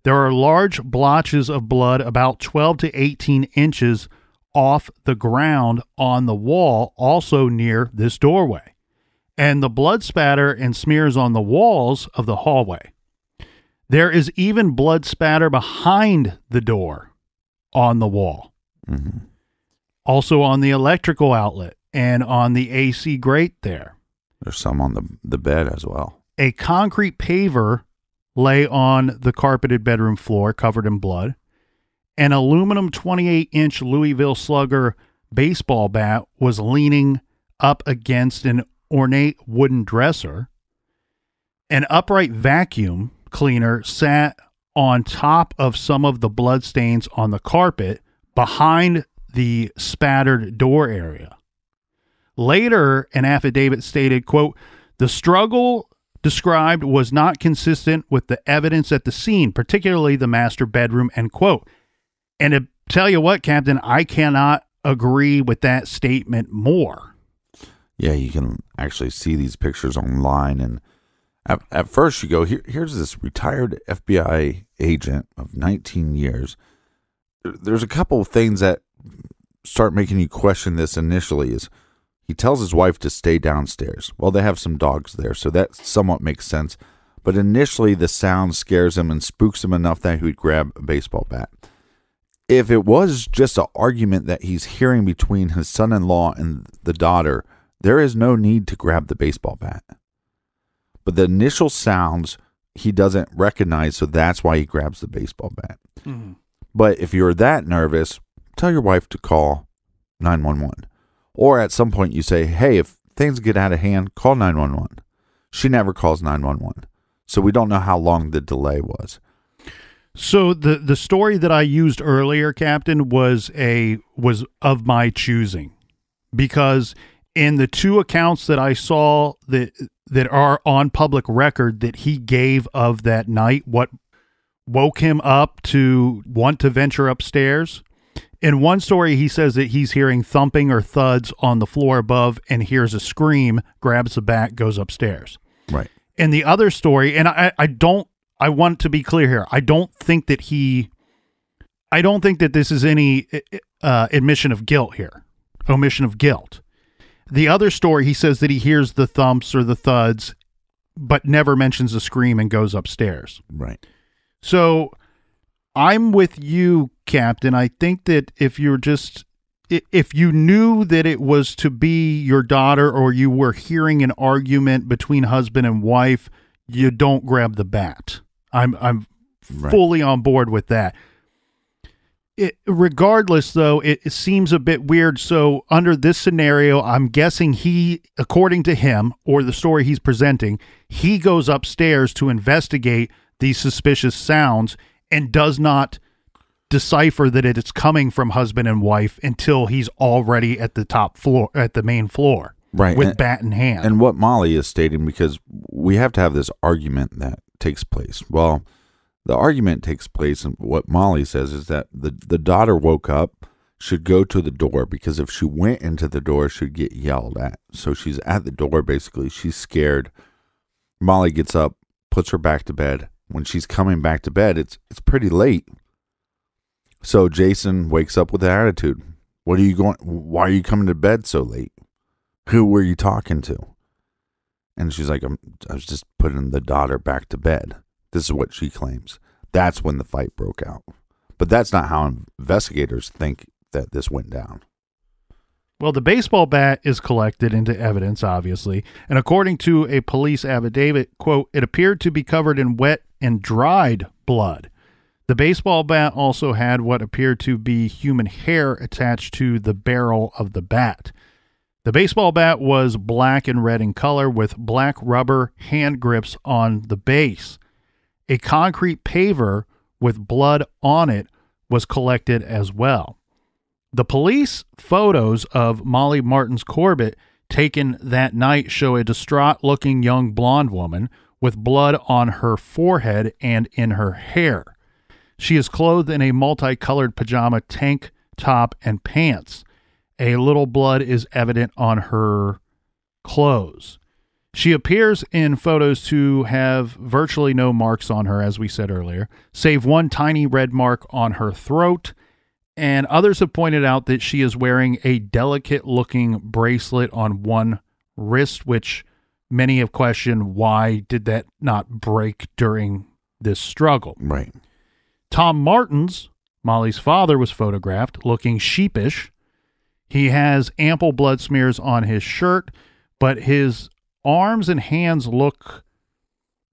There are large blotches of blood about 12 to 18 inches off the ground on the wall, also near this doorway. And the blood spatter and smears on the walls of the hallway. There is even blood spatter behind the door on the wall. Mm-hmm. Also on the electrical outlet and on the AC grate there. There's some on the bed as well. A concrete paver lay on the carpeted bedroom floor covered in blood. An aluminum 28-inch Louisville Slugger baseball bat was leaning up against an ornate wooden dresser. An upright vacuum cleaner sat on top of some of the bloodstains on the carpet behind the spattered door area. Later, an affidavit stated, quote, the struggle described was not consistent with the evidence at the scene, particularly the master bedroom, end quote. And to tell you what, Captain, I cannot agree with that statement more. Yeah, you can actually see these pictures online, and at first you go, here's this retired FBI agent of 19 years. There's a couple of things that start making you question this initially. Is he tells his wife to stay downstairs. Well, they have some dogs there, so that somewhat makes sense. But initially the sound scares him and spooks him enough that he would grab a baseball bat. If it was just an argument that he's hearing between his son-in-law and the daughter, there is no need to grab the baseball bat. But the initial sounds he doesn't recognize, so that's why he grabs the baseball bat. Mm-hmm. But if you're that nervous, tell your wife to call 911. Or at some point you say, hey, if things get out of hand, call 911. She never calls 911. So we don't know how long the delay was. So the story that I used earlier, Captain, was of my choosing, because in the two accounts that I saw that are on public record that he gave of that night, what woke him up to want to venture upstairs. In one story, he says that he's hearing thumping or thuds on the floor above and hears a scream, grabs the bat, goes upstairs. Right. In the other story, and I want to be clear here, I don't think that this is any admission of guilt here, omission of guilt. The other story, he says that he hears the thumps or the thuds, but never mentions the scream and goes upstairs. Right. So I'm with you, Captain. I think that if you knew that it was to be your daughter, or you were hearing an argument between husband and wife, you don't grab the bat. I'm fully on board with that. Regardless, though, it seems a bit weird. So under this scenario, I'm guessing he, according to him, or the story he's presenting, he goes upstairs to investigate these suspicious sounds and does not decipher that it's coming from husband and wife until he's already at the top floor, at the main floor, right, with bat in hand. And what Molly is stating, because we have to have this argument that takes place. Well, the argument takes place, and what Molly says is that the daughter woke up, should go to the door, because if she went into the door, she'd get yelled at. So she's at the door, basically. She's scared. Molly gets up, puts her back to bed. When she's coming back to bed, it's pretty late. So Jason wakes up with an attitude. Why are you coming to bed so late? Who were you talking to? And she's like, I was just putting the daughter back to bed. This is what she claims. That's when the fight broke out. But that's not how investigators think that this went down. Well, the baseball bat is collected into evidence, obviously. And according to a police affidavit, quote, it appeared to be covered in wet and dried blood. The baseball bat also had what appeared to be human hair attached to the barrel of the bat. The baseball bat was black and red in color with black rubber hand grips on the base. A concrete paver with blood on it was collected as well. The police photos of Molly Martin's Corbett taken that night show a distraught-looking young blonde woman with blood on her forehead and in her hair. She is clothed in a multicolored pajama tank top and pants. A little blood is evident on her clothes. She appears in photos to have virtually no marks on her, as we said earlier, save one tiny red mark on her throat. And others have pointed out that she is wearing a delicate-looking bracelet on one wrist, which many have questioned, why did that not break during this struggle? Right. Tom Martins, Molly's father, was photographed looking sheepish. He has ample blood smears on his shirt, but his arms and hands look,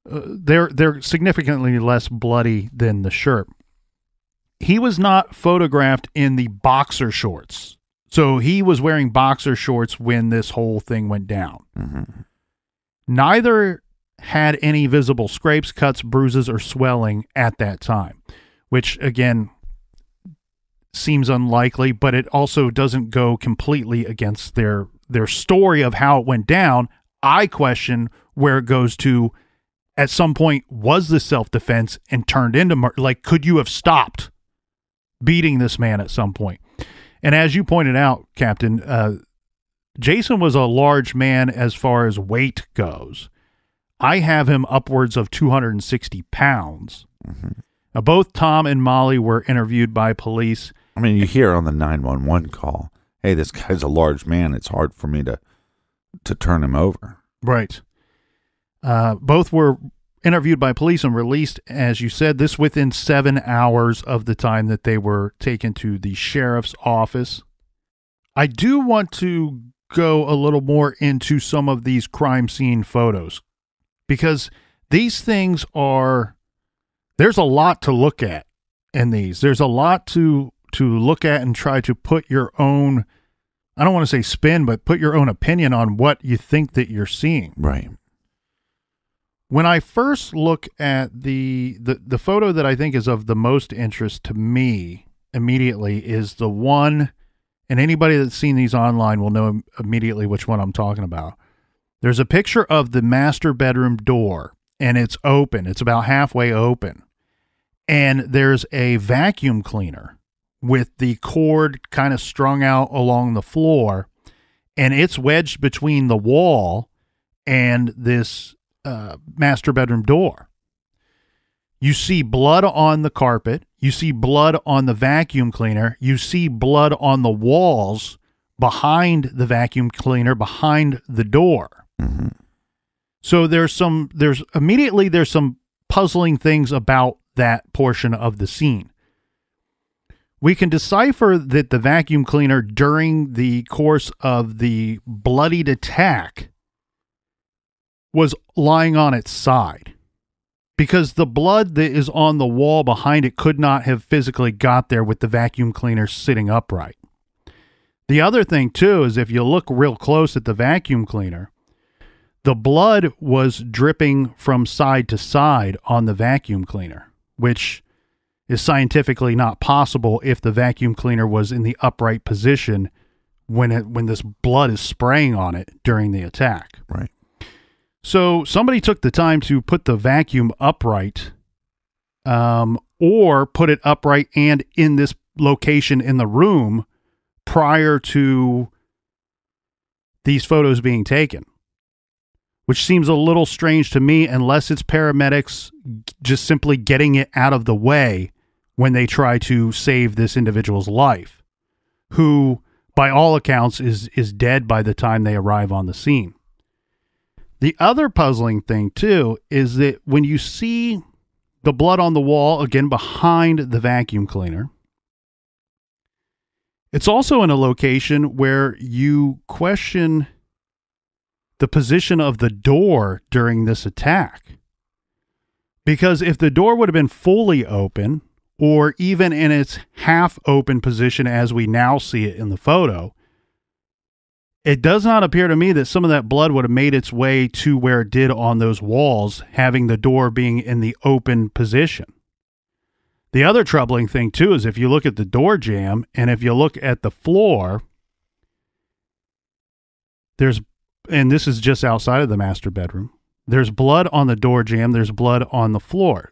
they're significantly less bloody than the shirt. He was not photographed in the boxer shorts. So he was wearing boxer shorts when this whole thing went down. Mm-hmm. Neither had any visible scrapes, cuts, bruises, or swelling at that time, which, again, seems unlikely, but it also doesn't go completely against their story of how it went down. I question where it goes to, at some point, was this self-defense and turned into murder? Like, could you have stopped beating this man at some point? And as you pointed out, Captain, Jason was a large man as far as weight goes. I have him upwards of 260 pounds. Mm-hmm. Now, both Tom and Molly were interviewed by police. I mean, you hear on the 911 call, hey, this guy's a large man. It's hard for me to turn him over. Right. Both were interviewed by police and released, as you said, this within 7 hours of the time that they were taken to the sheriff's office. I do want to go a little more into some of these crime scene photos, because these things are, there's a lot to look at in these. There's a lot to look at and try to put your own, I don't want to say spin, but put your own opinion on what you think that you're seeing. Right. When I first look at the photo that I think is of the most interest to me immediately is the one, and anybody that's seen these online will know immediately which one I'm talking about. There's a picture of the master bedroom door, and it's open. It's about halfway open. And there's a vacuum cleaner with the cord kind of strung out along the floor, and it's wedged between the wall and this master bedroom door. You see blood on the carpet. You see blood on the vacuum cleaner. You see blood on the walls behind the vacuum cleaner, behind the door. Mm-hmm. So there's some puzzling things about that portion of the scene. We can decipher that the vacuum cleaner during the course of the bloodied attack was lying on its side, because the blood that is on the wall behind it could not have physically got there with the vacuum cleaner sitting upright. The other thing too is if you look real close at the vacuum cleaner, the blood was dripping from side to side on the vacuum cleaner, which is scientifically not possible if the vacuum cleaner was in the upright position when this blood is spraying on it during the attack. Right. So somebody took the time to put the vacuum upright, or put it upright and in this location in the room prior to these photos being taken, which seems a little strange to me, unless it's paramedics just simply getting it out of the way when they try to save this individual's life, who, by all accounts, is dead by the time they arrive on the scene. The other puzzling thing, too, is that when you see the blood on the wall, again, behind the vacuum cleaner, it's also in a location where you question the position of the door during this attack. Because if the door would have been fully open, or even in its half open position as we now see it in the photo, it does not appear to me that some of that blood would have made its way to where it did on those walls, having the door being in the open position. The other troubling thing, too, is if you look at the door jamb and if you look at the floor, and this is just outside of the master bedroom, there's blood on the door jamb, there's blood on the floor.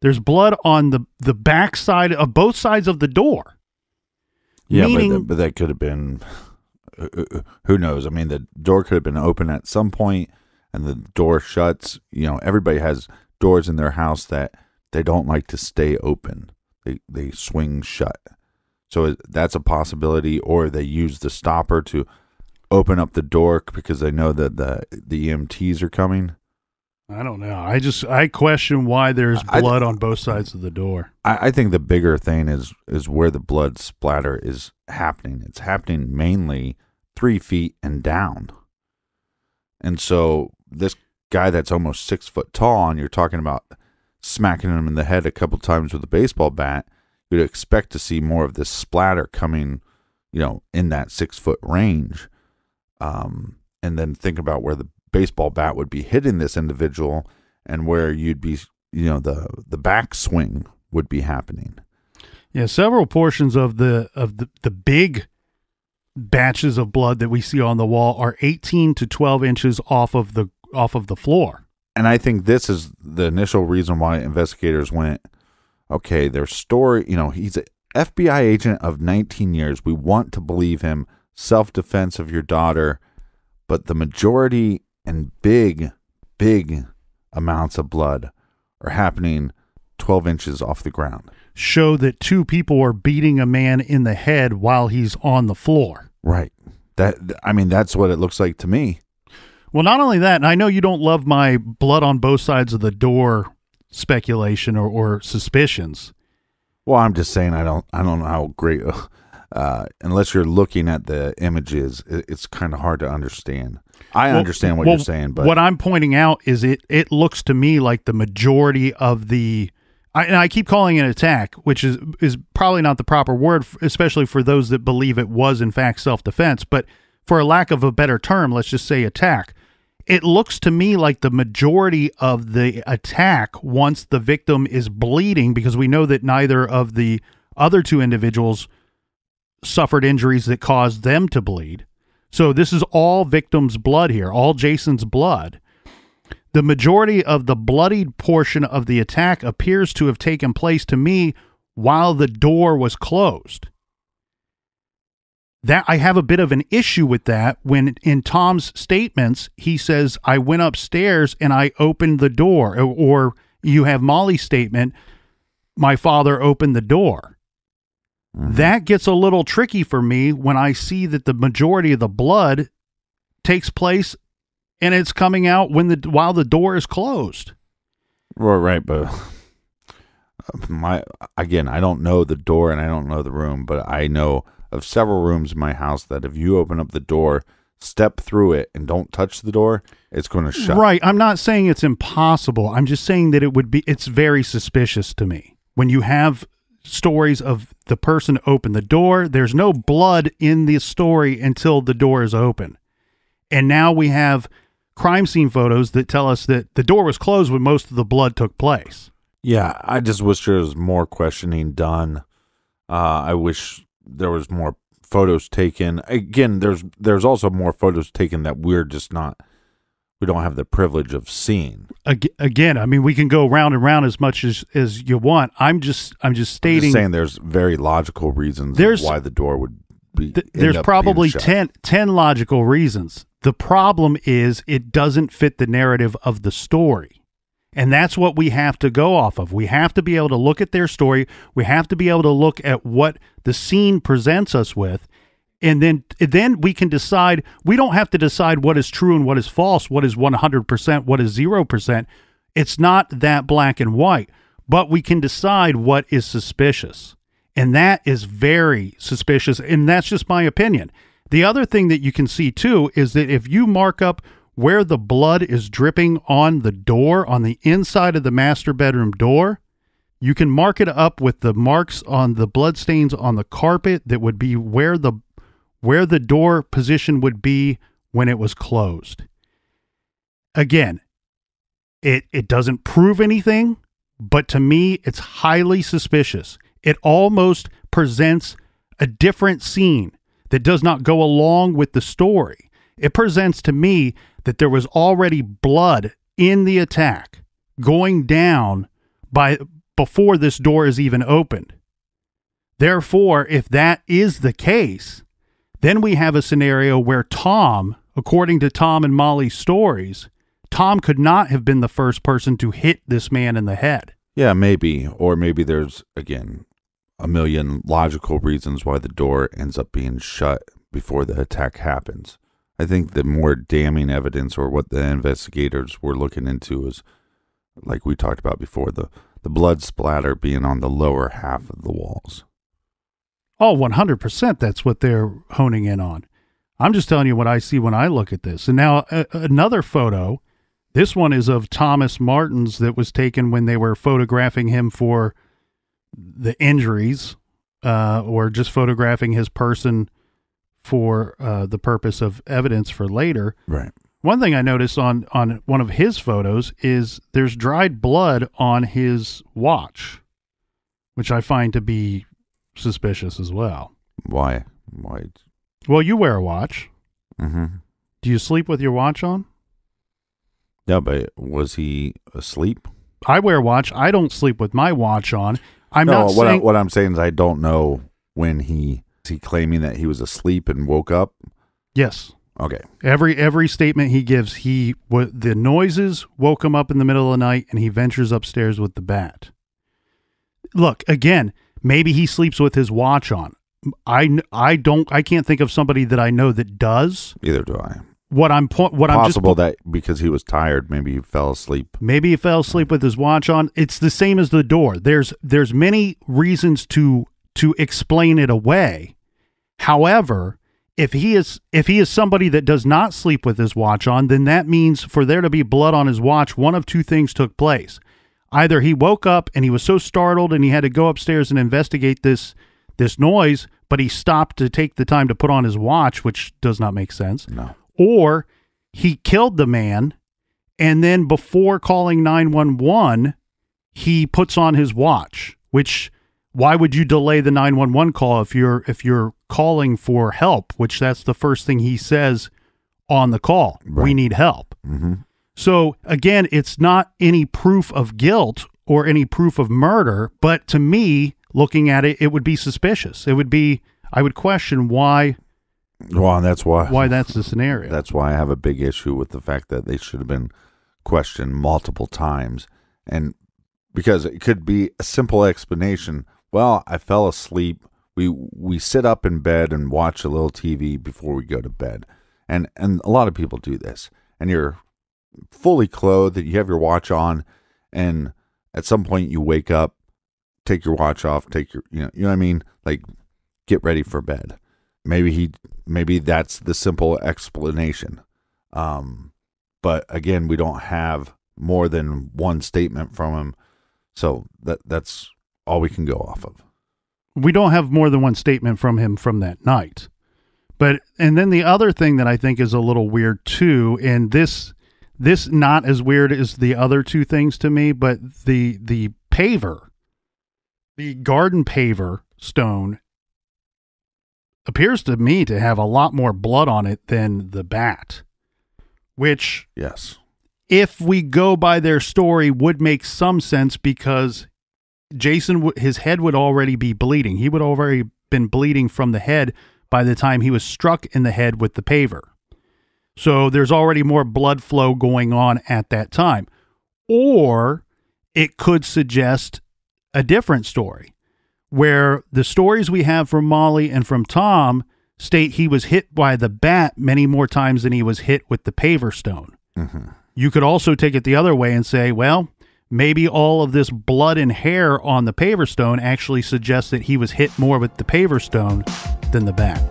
There's blood on the back side of both sides of the door. Yeah, but that could have been... who knows? I mean, the door could have been open at some point and the door shuts. You know, everybody has doors in their house that they don't like to stay open. They swing shut. So that's a possibility, or they use the stopper to open up the door because they know that the EMTs are coming. I don't know. I question why there's blood on both sides of the door. I think the bigger thing is where the blood splatter is happening. It's happening mainly 3 feet and down. And so this guy that's almost 6 foot tall, and you're talking about smacking him in the head a couple times with a baseball bat, you'd expect to see more of this splatter coming, in that 6 foot range. And then think about where the baseball bat would be hitting this individual and where you'd be, the backswing would be happening. Yeah, several portions of the big batches of blood that we see on the wall are 18 to 12 inches off of the floor. And I think this is the initial reason why investigators went, okay, their story, he's an FBI agent of 19 years. We want to believe him, self-defense of your daughter, but the majority and big amounts of blood are happening 12 inches off the ground. Show that two people are beating a man in the head while he's on the floor. Right. That's what it looks like to me. Well, not only that, and I know you don't love my blood on both sides of the door speculation or suspicions. Well, I'm just saying I don't know how great, unless you're looking at the images, it's kind of hard to understand. I understand what you're saying, but what I'm pointing out is it looks to me like the majority of the And I keep calling it an attack, which is probably not the proper word, especially for those that believe it was in fact self-defense. But for a lack of a better term, let's just say attack. It looks to me like the majority of the attack, once the victim is bleeding, because we know that neither of the other two individuals suffered injuries that caused them to bleed. So this is all victim's blood here, all Jason's blood. The majority of the bloodied portion of the attack appears to have taken place to me while the door was closed. That I have a bit of an issue with that when in Tom's statements, he says, I went upstairs and I opened the door. Or you have Molly's statement, my father opened the door. Mm-hmm. That gets a little tricky for me when I see that the majority of the blood takes place and it's coming out while the door is closed. Well, right, but I don't know the door and I don't know the room, but I know of several rooms in my house that if you open up the door, step through it, and don't touch the door, it's going to shut. Right. I'm not saying it's impossible. I'm just saying that it's very suspicious to me. When you have stories of the person open the door, there's no blood in the story until the door is open. And now we have crime scene photos that tell us that the door was closed when most of the blood took place. Yeah, I just wish there was more questioning done. I wish there was more photos taken. Again, there's also more photos taken that we don't have the privilege of seeing. Again, I mean, we can go round and round as much as you want. I'm just stating. I'm just saying there's very logical reasons why the door would be. There's probably 10 logical reasons. The problem is it doesn't fit the narrative of the story. And that's what we have to go off of. We have to be able to look at their story. We have to be able to look at what the scene presents us with. And then we can decide. We don't have to decide what is true and what is false, what is 100%, what is 0%. It's not that black and white, but we can decide what is suspicious. And that is very suspicious. And that's just my opinion. The other thing that you can see too is that if you mark up where the blood is dripping on the door, on the inside of the master bedroom door, you can mark it up with the marks on the blood stains on the carpet that would be where the door position would be when it was closed. Again, it doesn't prove anything, but to me, it's highly suspicious. It almost presents a different scene that does not go along with the story. It presents to me that there was already blood in the attack going down before this door is even opened. Therefore, if that is the case, then we have a scenario where Tom, according to Tom and Molly's stories, Tom could not have been the first person to hit this man in the head. Yeah, maybe. Or maybe there's, again, a million logical reasons why the door ends up being shut before the attack happens. I think the more damning evidence, or what the investigators were looking into, is, like we talked about before, the blood splatter being on the lower half of the walls. Oh, 100%. That's what they're honing in on. I'm just telling you what I see when I look at this. And now another photo. This one is of Thomas Martins that was taken when they were photographing him for the injuries, or just photographing his person for the purpose of evidence for later. Right. One thing I noticed on one of his photos is there's dried blood on his watch, which I find to be suspicious as well. Why? Well, you wear a watch. Mm-hmm. Do you sleep with your watch on? Yeah, but was he asleep? I wear a watch. I don't sleep with my watch on. What I'm saying is I don't know when is he claiming that he was asleep and woke up? Yes. Okay. Every statement he gives, the noises woke him up in the middle of the night, and he ventures upstairs with the bat. Look, again, maybe he sleeps with his watch on. I can't think of somebody that I know that does. Either do I. Possible that because he was tired, maybe he fell asleep. Maybe he fell asleep with his watch on. It's the same as the door. There's many reasons to explain it away. However, if he is somebody that does not sleep with his watch on, then that means for there to be blood on his watch, one of two things took place. Either he woke up and he was so startled and he had to go upstairs and investigate this noise, but he stopped to take the time to put on his watch, which does not make sense. No. Or he killed the man, and then before calling 911, he puts on his watch, which why would you delay the 911 call if you're calling for help, which that's the first thing he says on the call. Right. We need help. Mm-hmm. So again, it's not any proof of guilt or any proof of murder, but to me, looking at it, it would be suspicious. I would question why. Well, and that's why that's the scenario. That's why I have a big issue with the fact that they should have been questioned multiple times. And because it could be a simple explanation. Well, I fell asleep. We sit up in bed and watch a little TV before we go to bed. And a lot of people do this. And you're fully clothed, you have your watch on, and at some point you wake up, take your watch off, you know what I mean? Like, get ready for bed. Maybe that's the simple explanation. But again, we don't have more than one statement from him. So that's all we can go off of. We don't have more than one statement from him from that night. And then the other thing that I think is a little weird too, and this not as weird as the other two things to me, but the paver, the garden paver stone appears to me to have a lot more blood on it than the bat, which, yes, if we go by their story, would make some sense because Jason, his head would already be bleeding. He would already been bleeding from the head by the time he was struck in the head with the paver. So there's already more blood flow going on at that time. Or it could suggest a different story, where the stories we have from Molly and from Tom state he was hit by the bat many more times than he was hit with the paver stone. Mm-hmm. You could also take it the other way and say, well, maybe all of this blood and hair on the paver stone actually suggests that he was hit more with the paver stone than the bat.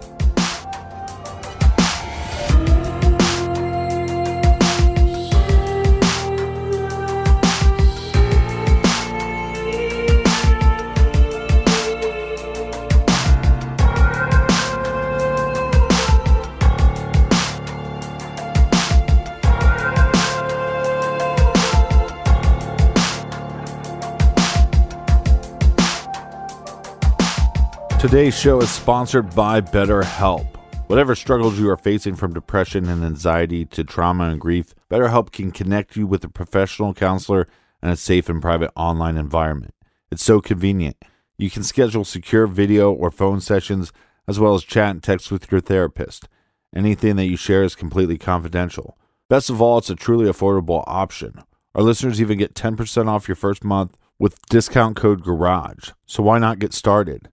Today's show is sponsored by BetterHelp. Whatever struggles you are facing, from depression and anxiety to trauma and grief, BetterHelp can connect you with a professional counselor and a safe and private online environment. It's so convenient. You can schedule secure video or phone sessions, as well as chat and text with your therapist. Anything that you share is completely confidential. Best of all, it's a truly affordable option. Our listeners even get 10% off your first month with discount code GARAGE. So why not get started?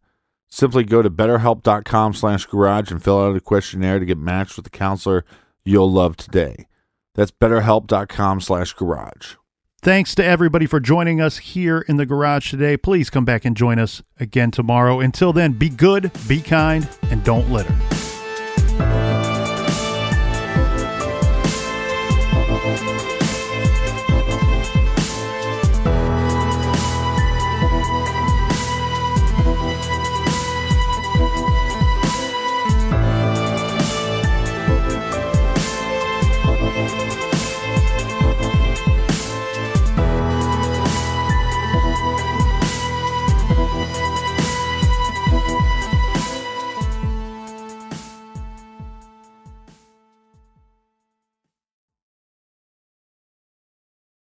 Simply go to betterhelp.com/garage and fill out a questionnaire to get matched with a counselor you'll love today. That's betterhelp.com/garage. Thanks to everybody for joining us here in the garage today. Please come back and join us again tomorrow. Until then, be good, be kind, and don't litter.